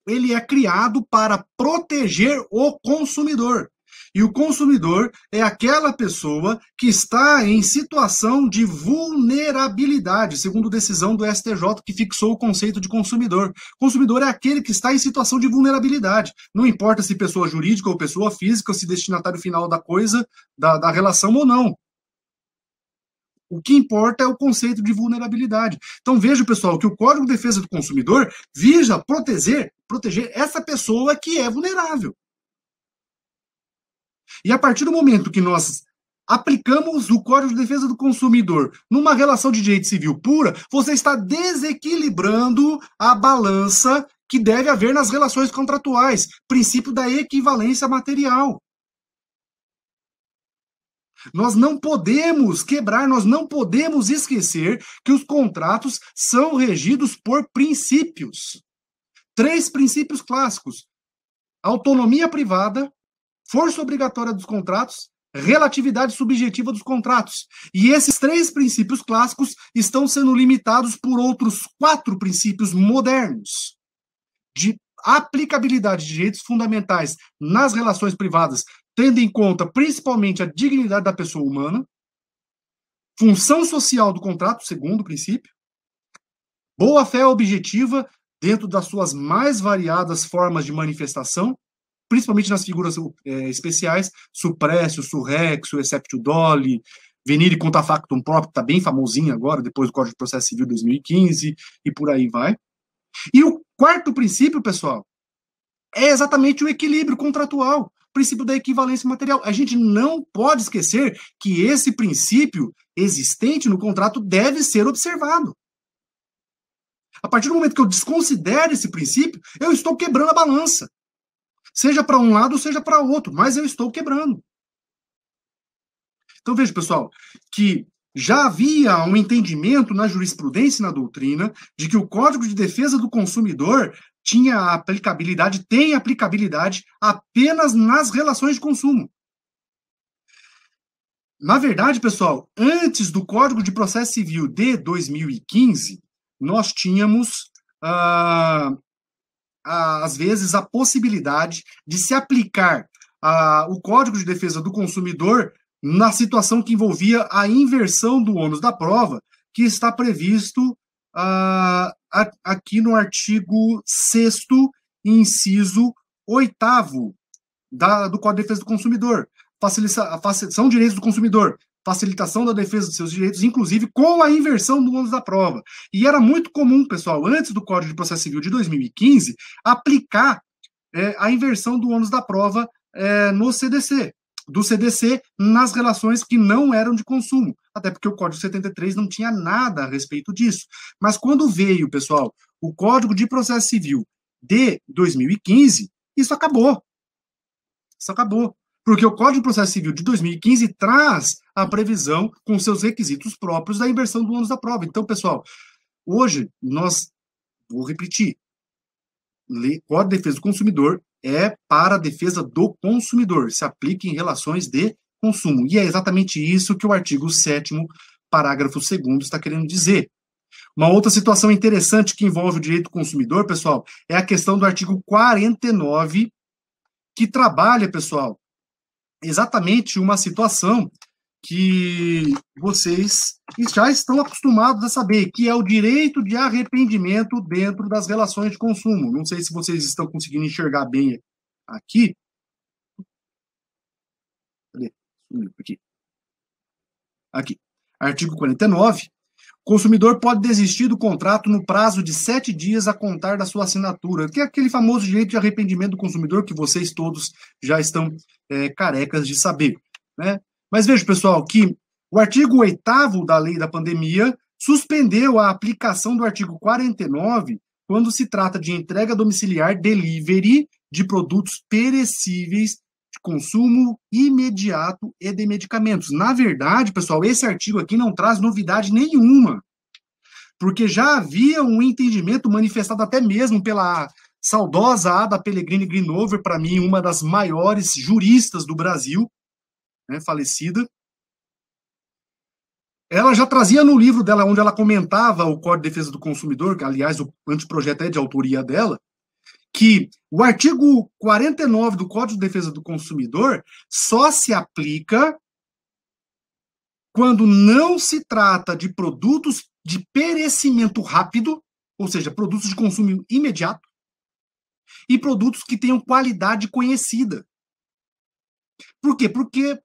ele é criado para proteger o consumidor. E o consumidor é aquela pessoa que está em situação de vulnerabilidade, segundo decisão do STJ, que fixou o conceito de consumidor. Consumidor é aquele que está em situação de vulnerabilidade. Não importa se pessoa jurídica ou pessoa física, ou se destinatário final da coisa, da relação ou não. O que importa é o conceito de vulnerabilidade. Então veja, pessoal, que o Código de Defesa do Consumidor visa proteger essa pessoa que é vulnerável. E a partir do momento que nós aplicamos o Código de Defesa do Consumidor numa relação de direito civil pura, você está desequilibrando a balança que deve haver nas relações contratuais, princípio da equivalência material. Nós não podemos quebrar, nós não podemos esquecer que os contratos são regidos por princípios. 3 princípios clássicos: autonomia privada, força obrigatória dos contratos, relatividade subjetiva dos contratos. E esses 3 princípios clássicos estão sendo limitados por outros 4 princípios modernos de aplicabilidade de direitos fundamentais nas relações privadas, tendo em conta principalmente a dignidade da pessoa humana, função social do contrato, segundo princípio, boa-fé objetiva dentro das suas mais variadas formas de manifestação, principalmente nas figuras especiais, suprécio, surrexo, exceptio doli, venire contra factum próprio, que está bem famosinho agora, depois do Código de Processo Civil 2015, e por aí vai. E o 4º princípio, pessoal, é exatamente o equilíbrio contratual, o princípio da equivalência material. A gente não pode esquecer que esse princípio existente no contrato deve ser observado. A partir do momento que eu desconsidero esse princípio, eu estou quebrando a balança. Seja para um lado, seja para outro, mas eu estou quebrando. Então veja, pessoal, que já havia um entendimento na jurisprudência e na doutrina de que o Código de Defesa do Consumidor tem aplicabilidade apenas nas relações de consumo. Na verdade, pessoal, antes do Código de Processo Civil de 2015, nós tínhamos às vezes, a possibilidade de se aplicar o Código de Defesa do Consumidor na situação que envolvia a inversão do ônus da prova, que está previsto aqui no artigo 6º, inciso 8º do Código de Defesa do Consumidor, são direitos do consumidor, facilitação da defesa dos seus direitos, inclusive com a inversão do ônus da prova. E era muito comum, pessoal, antes do Código de Processo Civil de 2015, aplicar a inversão do ônus da prova no CDC, do CDC nas relações que não eram de consumo, até porque o Código 73 não tinha nada a respeito disso. Mas quando veio, pessoal, o Código de Processo Civil de 2015, isso acabou. Isso acabou. Porque o Código de Processo Civil de 2015 traz a previsão com seus requisitos próprios da inversão do ônus da prova. Então, pessoal, hoje vou repetir, Código de Defesa do Consumidor é para a defesa do consumidor, se aplica em relações de consumo. E é exatamente isso que o artigo 7º, parágrafo 2º, está querendo dizer. Uma outra situação interessante que envolve o direito do consumidor, pessoal, é a questão do artigo 49, que trabalha, pessoal, exatamente uma situação que vocês já estão acostumados a saber, que é o direito de arrependimento dentro das relações de consumo. Não sei se vocês estão conseguindo enxergar bem aqui. Cadê? Aqui. Artigo 49. O consumidor pode desistir do contrato no prazo de 7 dias a contar da sua assinatura, que é aquele famoso direito de arrependimento do consumidor que vocês todos já estão carecas de saber, né? Mas veja, pessoal, que o artigo 8º da Lei da Pandemia suspendeu a aplicação do artigo 49 quando se trata de entrega domiciliar, delivery de produtos perecíveis de consumo imediato e de medicamentos. Na verdade, pessoal, esse artigo aqui não traz novidade nenhuma, porque já havia um entendimento manifestado até mesmo pela saudosa Ada Pellegrini Greenover, para mim, uma das maiores juristas do Brasil, né, falecida. Ela já trazia no livro dela, onde ela comentava o Código de Defesa do Consumidor, que, aliás, o anteprojeto é de autoria dela, que o artigo 49 do Código de Defesa do Consumidor só se aplica quando não se trata de produtos de perecimento rápido, ou seja, produtos de consumo imediato, e produtos que tenham qualidade conhecida. Por quê? Porque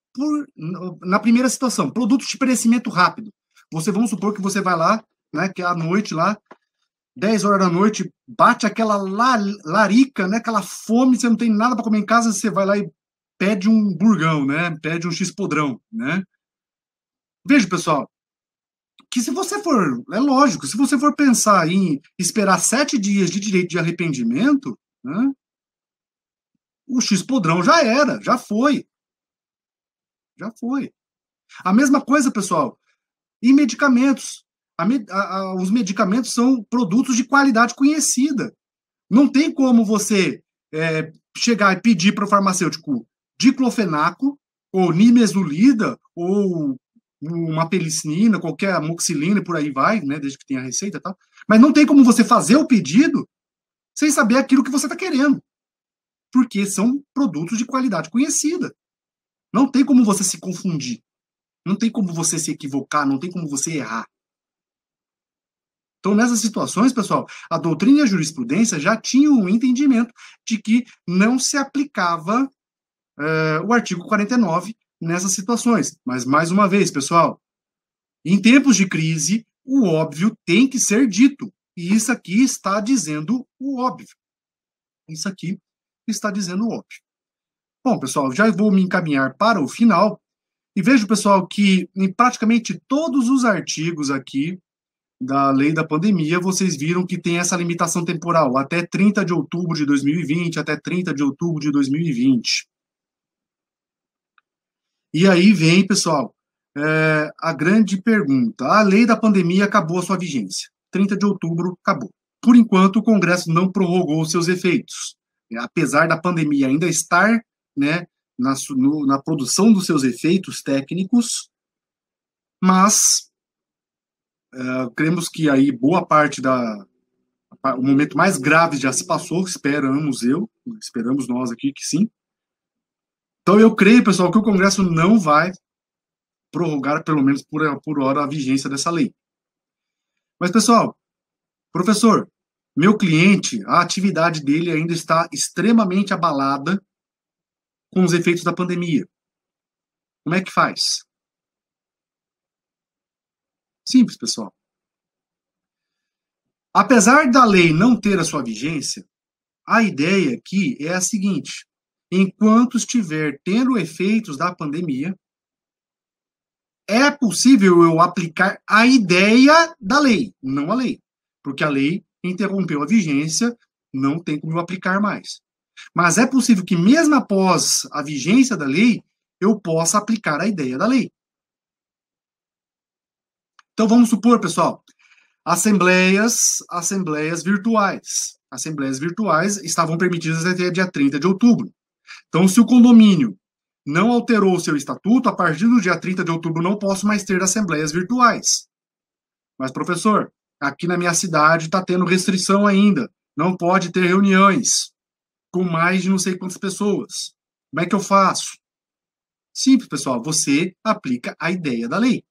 na primeira situação, produtos de perecimento rápido. Vamos supor que você vai lá, né, que é à noite lá, 10 horas da noite, bate aquela larica, né, aquela fome, você não tem nada para comer em casa, você vai lá e pede um burgão, né, pede um x-podrão, né. Veja, pessoal, que se você for, é lógico, se você for pensar em esperar 7 dias de direito de arrependimento, né, o x-podrão já era, já foi. Já foi. A mesma coisa, pessoal, e medicamentos. Os medicamentos são produtos de qualidade conhecida. Não tem como você chegar e pedir para o farmacêutico diclofenaco, ou nimesulida, ou uma penicilina, qualquer amoxicilina, por aí vai, né, desde que tenha a receita e tal. Mas não tem como você fazer o pedido sem saber aquilo que você está querendo. Porque são produtos de qualidade conhecida. Não tem como você se confundir. Não tem como você se equivocar, não tem como você errar. Então, nessas situações, pessoal, a doutrina e a jurisprudência já tinham um entendimento de que não se aplicava o artigo 49 nessas situações. Mas, mais uma vez, pessoal, em tempos de crise, o óbvio tem que ser dito. E isso aqui está dizendo o óbvio. Isso aqui está dizendo o óbvio. Bom, pessoal, já vou me encaminhar para o final. E vejo, pessoal, que em praticamente todos os artigos aqui da Lei da Pandemia, vocês viram que tem essa limitação temporal, até 30 de outubro de 2020, até 30 de outubro de 2020. E aí vem, pessoal, a grande pergunta. A Lei da Pandemia acabou a sua vigência. 30 de outubro, acabou. Por enquanto, o Congresso não prorrogou seus efeitos. Apesar da pandemia ainda estar, né, na produção dos seus efeitos técnicos, mas cremos que aí boa parte o momento mais grave já se passou, esperamos nós aqui que sim. Então eu creio, pessoal, que o Congresso não vai prorrogar, pelo menos por hora, a vigência dessa lei. Mas, pessoal, professor, meu cliente, a atividade dele ainda está extremamente abalada, com os efeitos da pandemia. Como é que faz? Simples, pessoal. Apesar da lei não ter a sua vigência, a ideia aqui é a seguinte: enquanto estiver tendo efeitos da pandemia, é possível eu aplicar a ideia da lei, não a lei, porque a lei interrompeu a vigência, não tem como eu aplicar mais. Mas é possível que mesmo após a vigência da lei, eu possa aplicar a ideia da lei. Então vamos supor, pessoal, assembleias virtuais. Assembleias virtuais estavam permitidas até dia 30 de outubro. Então, se o condomínio não alterou o seu estatuto, a partir do dia 30 de outubro não posso mais ter assembleias virtuais. Mas, professor, aqui na minha cidade está tendo restrição ainda. Não pode ter reuniões com mais de não sei quantas pessoas. Como é que eu faço? Simples, pessoal. Você aplica a ideia da lei.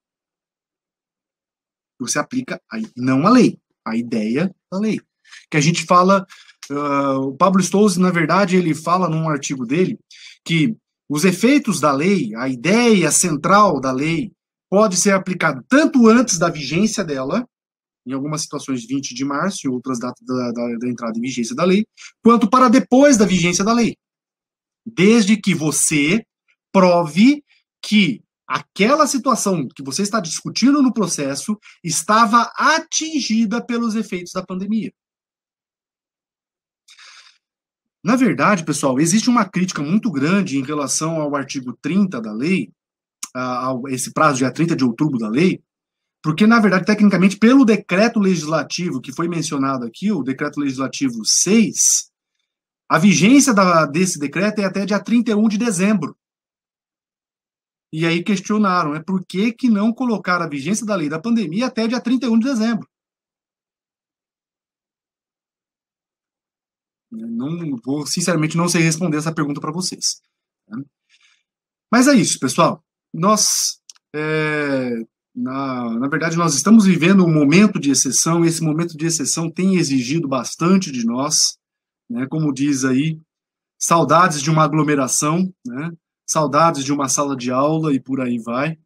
Você aplica, não a lei, a ideia da lei. Que a gente fala, o Pablo Stolze, na verdade, ele fala num artigo dele que os efeitos da lei, a ideia central da lei, pode ser aplicado tanto antes da vigência dela, em algumas situações 20 de março, em outras datas da entrada em vigência da lei, quanto para depois da vigência da lei. Desde que você prove que aquela situação que você está discutindo no processo estava atingida pelos efeitos da pandemia. Na verdade, pessoal, existe uma crítica muito grande em relação ao artigo 30 da lei, a esse prazo dia 30 de outubro da lei, porque, na verdade, tecnicamente, pelo decreto legislativo que foi mencionado aqui, o decreto legislativo 6, a vigência desse decreto é até dia 31 de dezembro. E aí questionaram, por que não colocar a vigência da lei da pandemia até dia 31 de dezembro? Não vou, sinceramente, não sei responder essa pergunta para vocês. Mas é isso, pessoal. Nós, na verdade, nós estamos vivendo um momento de exceção, e esse momento de exceção tem exigido bastante de nós, né? Como diz aí, saudades de uma aglomeração, né? Saudades de uma sala de aula e por aí vai.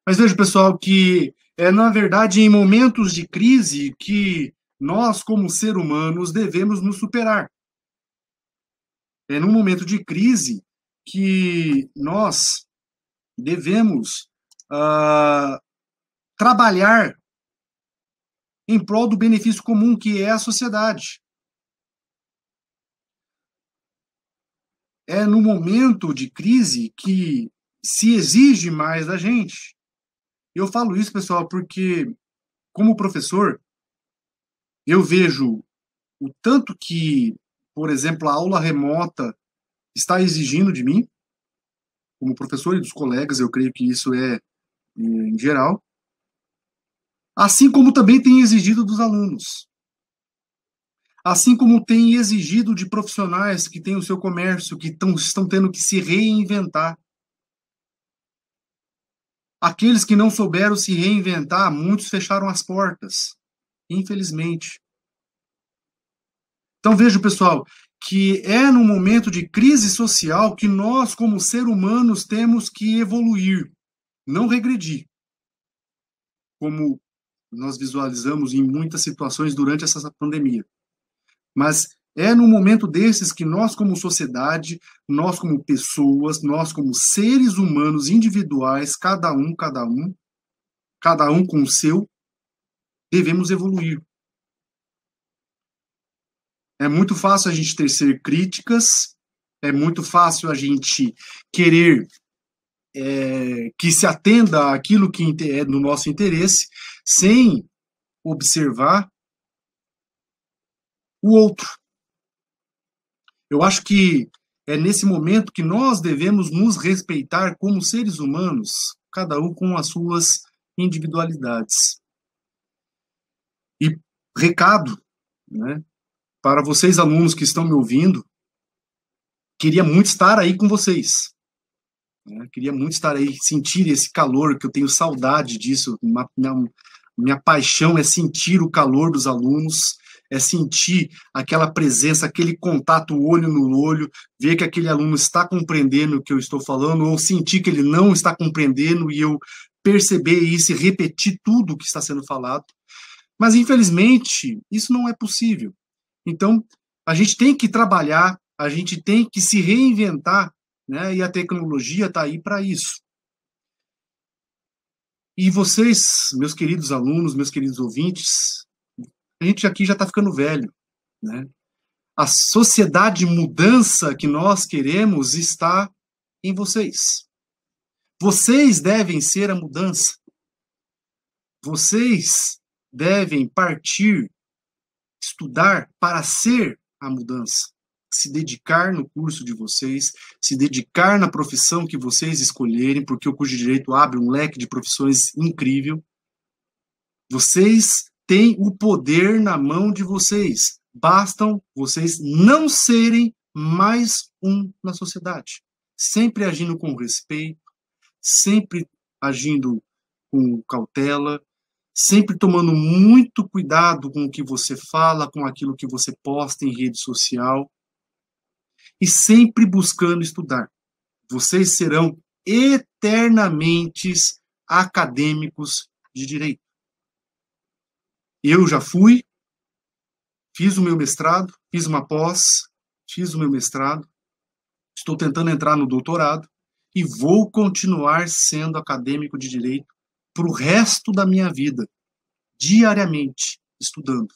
Mas veja, pessoal, que na verdade, em momentos de crise que nós, como seres humanos, devemos nos superar. É num momento de crise que nós devemos trabalhar em prol do benefício comum, que é a sociedade. É no momento de crise que se exige mais da gente. Eu falo isso, pessoal, porque, como professor, eu vejo o tanto que, por exemplo, a aula remota está exigindo de mim, como professor e dos colegas, eu creio que isso é em geral, assim como também tem exigido dos alunos. Assim como tem exigido de profissionais que têm o seu comércio, que estão tendo que se reinventar. Aqueles que não souberam se reinventar, muitos fecharam as portas, infelizmente. Então veja, pessoal, que é num momento de crise social que nós, como seres humanos, temos que evoluir, não regredir, como nós visualizamos em muitas situações durante essa pandemia. Mas é no momento desses que nós, como sociedade, nós como pessoas, nós como seres humanos individuais, cada um com o seu, devemos evoluir. É muito fácil a gente tecer críticas, é muito fácil a gente querer que se atenda àquilo que é do nosso interesse, sem observar o outro. Eu acho que é nesse momento que nós devemos nos respeitar como seres humanos, cada um com as suas individualidades. E recado, né, para vocês alunos que estão me ouvindo, queria muito estar aí com vocês. Queria muito estar aí, sentir esse calor, que eu tenho saudade disso. Minha paixão é sentir o calor dos alunos, é sentir aquela presença, aquele contato olho no olho, ver que aquele aluno está compreendendo o que eu estou falando, ou sentir que ele não está compreendendo e eu perceber isso e repetir tudo o que está sendo falado. Mas, infelizmente, isso não é possível. Então, a gente tem que trabalhar, a gente tem que se reinventar, né? E a tecnologia está aí para isso. E vocês, meus queridos alunos, meus queridos ouvintes, a gente aqui já está ficando velho, né? A sociedade mudança que nós queremos está em vocês. Vocês devem ser a mudança. Vocês devem partir, estudar para ser a mudança. Se dedicar no curso de vocês, se dedicar na profissão que vocês escolherem, porque o curso de Direito abre um leque de profissões incrível. Vocês têm o poder na mão de vocês. Bastam vocês não serem mais um na sociedade. Sempre agindo com respeito, sempre agindo com cautela, sempre tomando muito cuidado com o que você fala, com aquilo que você posta em rede social, e sempre buscando estudar. Vocês serão eternamente acadêmicos de direito. Eu já fui, fiz o meu mestrado, fiz uma pós, fiz o meu mestrado, estou tentando entrar no doutorado e vou continuar sendo acadêmico de direito para o resto da minha vida, diariamente, estudando.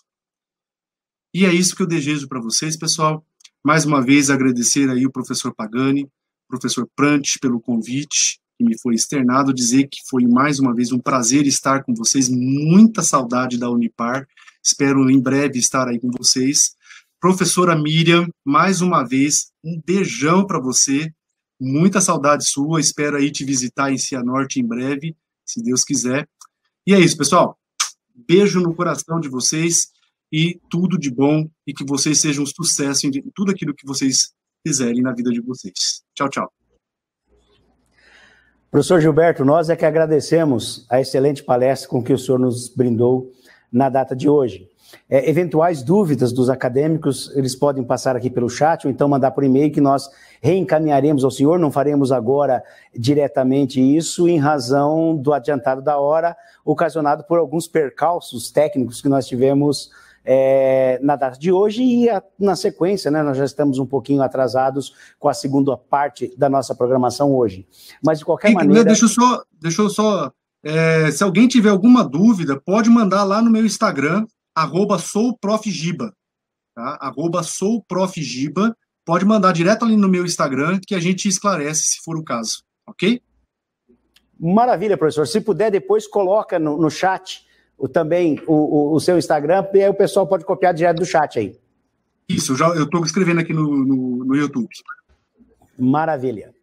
E é isso que eu desejo para vocês, pessoal. Mais uma vez, agradecer aí o professor Pagani, professor Prant, pelo convite que me foi externado, dizer que foi mais uma vez um prazer estar com vocês, muita saudade da Unipar, espero em breve estar aí com vocês. Professora Miriam, mais uma vez, um beijão para você, muita saudade sua, espero aí te visitar em Cianorte em breve, se Deus quiser. E é isso, pessoal, beijo no coração de vocês, e tudo de bom, e que vocês sejam um sucesso em tudo aquilo que vocês fizerem na vida de vocês. Tchau, tchau. Professor Gilberto, nós é que agradecemos a excelente palestra com que o senhor nos brindou na data de hoje. Eventuais dúvidas dos acadêmicos, eles podem passar aqui pelo chat, ou então mandar por e-mail que nós reencaminharemos ao senhor, não faremos agora diretamente isso, em razão do adiantado da hora, ocasionado por alguns percalços técnicos que nós tivemos na data de hoje e na sequência, né, nós já estamos um pouquinho atrasados com a segunda parte da nossa programação hoje. Mas, de qualquer maneira... Deixa eu só se alguém tiver alguma dúvida, pode mandar lá no meu Instagram, @souprofgiba, tá? @souprofgiba, pode mandar direto ali no meu Instagram que a gente esclarece se for o caso, ok? Maravilha, professor. Se puder, depois coloca no chat também o seu Instagram, e aí o pessoal pode copiar direto do chat aí. Isso, eu estou escrevendo aqui no YouTube. Maravilha.